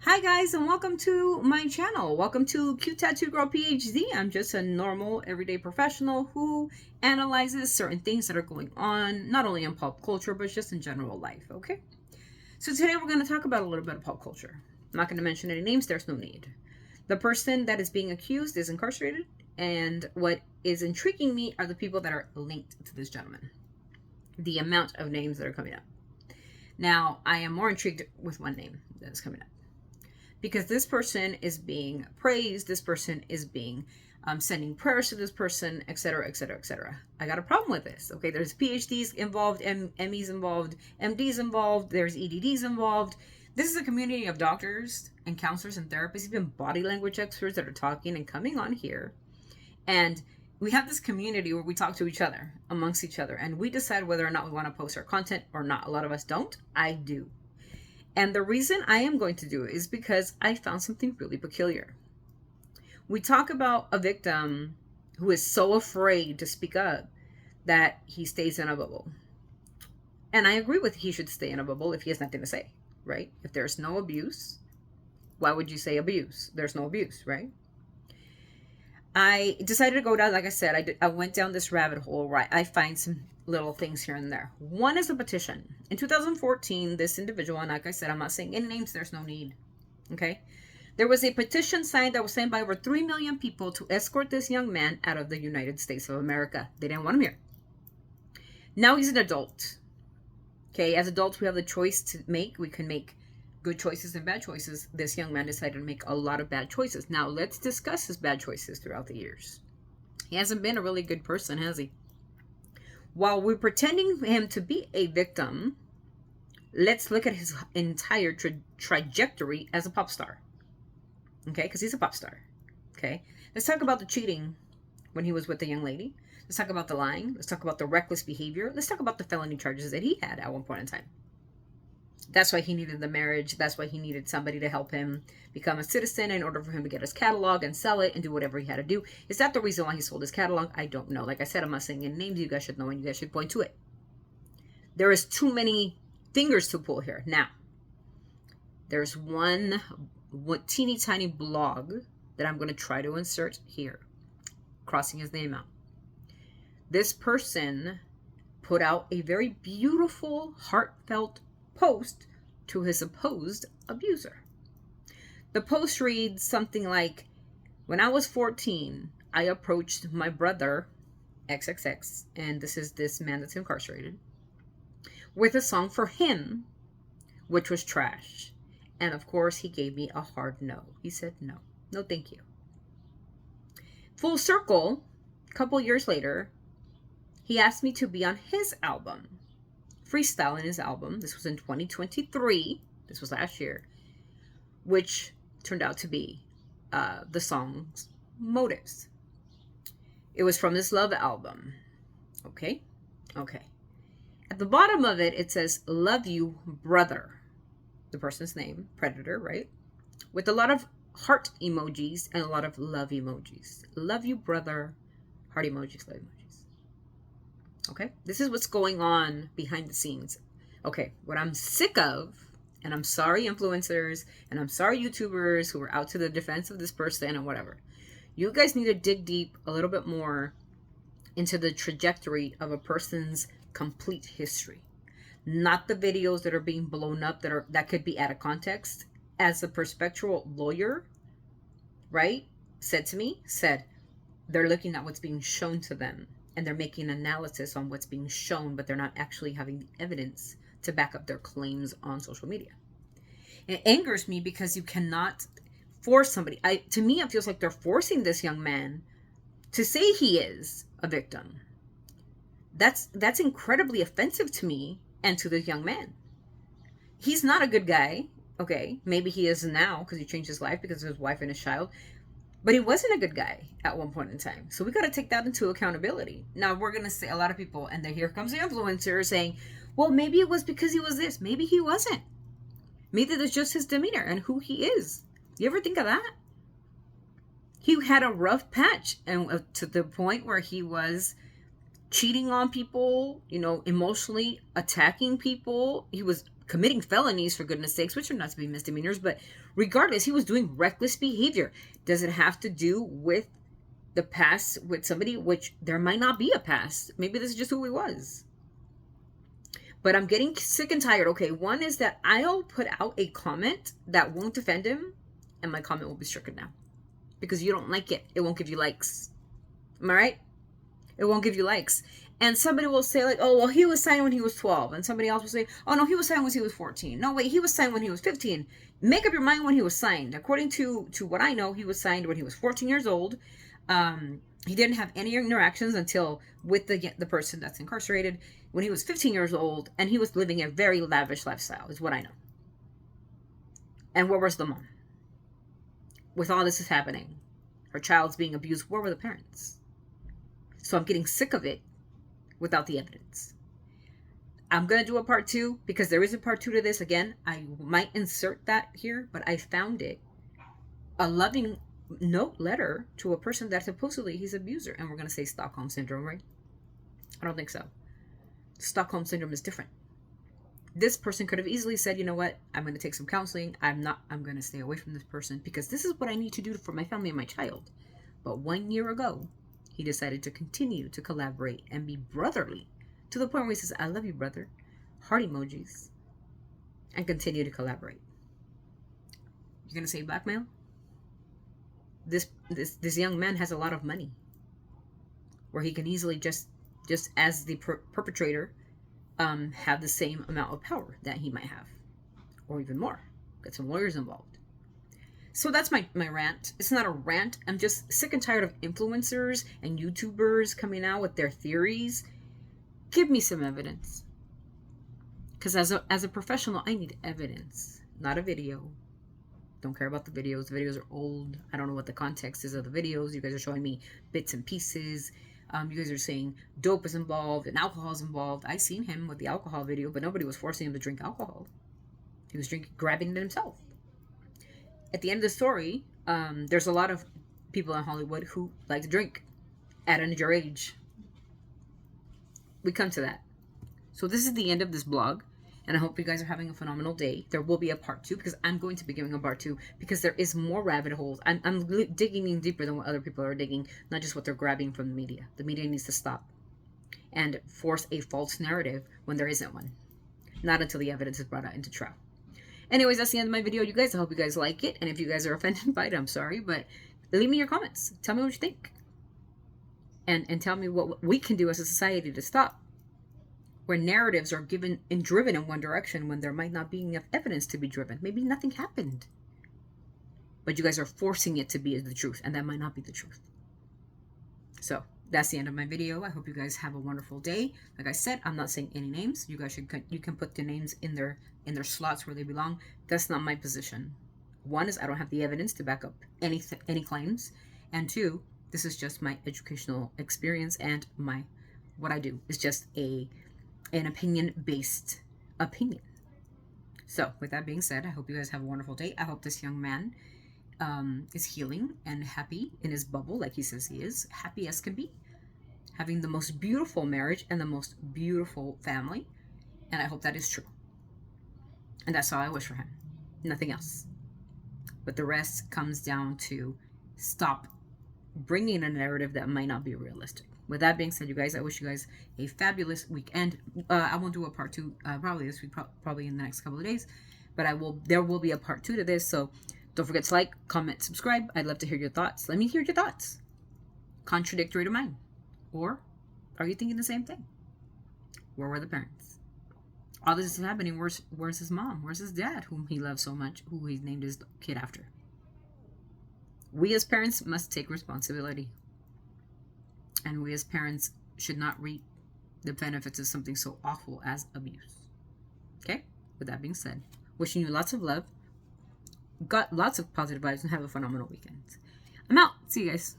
Hi guys and welcome to my channel. Welcome to Cute Tattoo Girl PhD. I'm just a normal everyday professional who analyzes certain things that are going on, not only in pop culture, but just in general life, okay? So today we're going to talk about a little bit of pop culture. I'm not going to mention any names, there's no need. The person that is being accused is incarcerated, and what is intriguing me are the people that are linked to this gentleman. The amount of names that are coming up. Now, I am more intrigued with one name that is coming up because this person is being praised, this person is being sending prayers to this person, etc., etc., etc. I got a problem with this. Okay, there's PhDs involved, MEs involved, MDs involved, there's EDDs involved. This is a community of doctors and counselors and therapists, even body language experts that are talking and coming on here. And we have this community where we talk to each other, amongst each other, and we decide whether or not we want to post our content or not. A lot of us don't. I do. And the reason I am going to do it is because I found something really peculiar. We talk about a victim who is so afraid to speak up that he stays in a bubble. And I agree with he should stay in a bubble if he has nothing to say, right? If there's no abuse, why would you say abuse? There's no abuse, right? I decided to go down, like I said, I went down this rabbit hole where I find some little things here and there. One is a petition. In 2014, this individual, and like I said, I'm not saying any names, there's no need. Okay? There was a petition signed that was signed by over 3 million people to escort this young man out of the United States of America. They didn't want him here. Now he's an adult. Okay? As adults, we have the choice to make. We can make good choices and bad choices. This young man decided to make a lot of bad choices. Now let's discuss his bad choices throughout the years. He hasn't been a really good person, has he? While we're pretending him to be a victim, let's look at his entire trajectory as a pop star. Okay, because he's a pop star. Okay, let's talk about the cheating when he was with the young lady. Let's talk about the lying. Let's talk about the reckless behavior. Let's talk about the felony charges that he had at one point in time. That's why he needed the marriage. That's why he needed somebody to help him become a citizen in order for him to get his catalog and sell it and do whatever he had to do. Is that the reason why he sold his catalog? I don't know. Like I said, I'm not saying any names. You guys should know and you guys should point to it. There is too many fingers to pull here. Now, there's one teeny tiny blog that I'm going to try to insert here, crossing his name out. This person put out a very beautiful, heartfelt post to his supposed abuser. The post reads something like, when I was 14, I approached my brother, XXX, and this is this man that's incarcerated, with a song for him, which was trash. And of course, he gave me a hard no. He said no. No, thank you. Full circle, a couple years later, he asked me to be on his album. Freestyle in his album. This was in 2023. This was last year. Which turned out to be the song's Motives. It was from this Love album. Okay? Okay. At the bottom of it, it says, love you, brother. The person's name, Predator, right? With a lot of heart emojis and a lot of love emojis. Love you, brother. Heart emojis, love emojis. Okay? This is what's going on behind the scenes. Okay, what I'm sick of, and I'm sorry influencers, and I'm sorry YouTubers who are out to the defense of this person and whatever. You guys need to dig deep a little bit more into the trajectory of a person's complete history. Not the videos that are being blown up that could be out of context. As a perspectual lawyer, right, said they're looking at what's being shown to them and they're making analysis on what's being shown, but they're not actually having the evidence to back up their claims on social media. And it angers me because you cannot force somebody. To me, it feels like they're forcing this young man to say he is a victim. That's incredibly offensive to me and to this young man. He's not a good guy. Okay, maybe he is now because he changed his life because of his wife and his child. But he wasn't a good guy at one point in time. So we got to take that into accountability. Now, we're going to say a lot of people, and then here comes the influencer saying, well, maybe it was because he was this. Maybe he wasn't. Maybe that's just his demeanor and who he is. You ever think of that? He had a rough patch, and to the point where he was cheating on people, emotionally attacking people. He was committing felonies, for goodness sakes, which are not to be misdemeanors, but regardless, he was doing reckless behavior. Does it have to do with the past with somebody, which there might not be a past? Maybe this is just who he was. But I'm getting sick and tired. Okay, one is that I'll put out a comment that won't defend him, and my comment will be stricken now. Because you don't like it. It won't give you likes. Am I right? It won't give you likes. And somebody will say, like, oh, well, he was signed when he was 12. And somebody else will say, oh, no, he was signed when he was 14. No, wait, he was signed when he was 15. Make up your mind when he was signed. According to what I know, he was signed when he was 14 years old. He didn't have any interactions until with the person that's incarcerated when he was 15 years old. And he was living a very lavish lifestyle, is what I know. And where was the mom? With all this is happening, her child's being abused, where were the parents? So I'm getting sick of it without the evidence. I'm going to do a part 2 because there is a part 2 to this. Again, I might insert that here, but I found it. A loving letter to a person that supposedly he's an abuser. And we're going to say Stockholm Syndrome, right? I don't think so. Stockholm Syndrome is different. This person could have easily said, you know what, I'm going to take some counseling. I'm going to stay away from this person because this is what I need to do for my family and my child. But 1 year ago, he decided to continue to collaborate and be brotherly to the point where he says, I love you, brother. Heart emojis. And continue to collaborate. You're going to say blackmail? This young man has a lot of money where he can easily just as the perpetrator have the same amount of power that he might have, or even more. Get some lawyers involved. So that's my rant. It's not a rant. I'm just sick and tired of influencers and YouTubers coming out with their theories. Give me some evidence. Because as a professional, I need evidence, not a video. Don't care about the videos. The videos are old. I don't know what the context is of the videos. You guys are showing me bits and pieces. You guys are saying dope is involved and alcohol is involved. I seen him with the alcohol video, but nobody was forcing him to drink alcohol. He was grabbing it himself. At the end of the story, there's a lot of people in Hollywood who like to drink at an younger age. We come to that. So this is the end of this blog, and I hope you guys are having a phenomenal day. There will be a part 2 because I'm going to be giving a part 2 because there is more rabbit holes. I'm digging in deeper than what other people are digging, not just what they're grabbing from the media. The media needs to stop and force a false narrative when there isn't one. Not until the evidence is brought out into trial. Anyways, that's the end of my video, you guys. I hope you guys like it. And if you guys are offended by it, I'm sorry. But leave me your comments. Tell me what you think. And tell me what we can do as a society to stop where narratives are given and driven in one direction when there might not be enough evidence to be driven. Maybe nothing happened. But you guys are forcing it to be the truth. And that might not be the truth. So that's the end of my video. I hope you guys have a wonderful day. Like I said, I'm not saying any names. You guys you can put the names in their slots where they belong. That's not my position. One is I don't have the evidence to back up any claims, and 2, this is just my educational experience and what I do is just an opinion-based opinion. So with that being said, I hope you guys have a wonderful day. I hope this young man is healing and happy in his bubble, like he says he is, happy as can be, having the most beautiful marriage and the most beautiful family, and I hope that is true. And that's all I wish for him, nothing else. But the rest comes down to stop bringing a narrative that might not be realistic. With that being said, you guys, I wish you guys a fabulous weekend. I won't do a part 2 probably this week, probably in the next couple of days, but there will be a part 2 to this. So don't forget to like, comment, subscribe. I'd love to hear your thoughts. Let me hear your thoughts. Contradictory to mine. Or are you thinking the same thing? Where were the parents? All this is happening. Where's his mom? Where's his dad, whom he loves so much, who he named his kid after? We as parents must take responsibility. And we as parents should not reap the benefits of something so awful as abuse. Okay? With that being said, wishing you lots of love, got lots of positive vibes, and have a phenomenal weekend. I'm out. See you guys.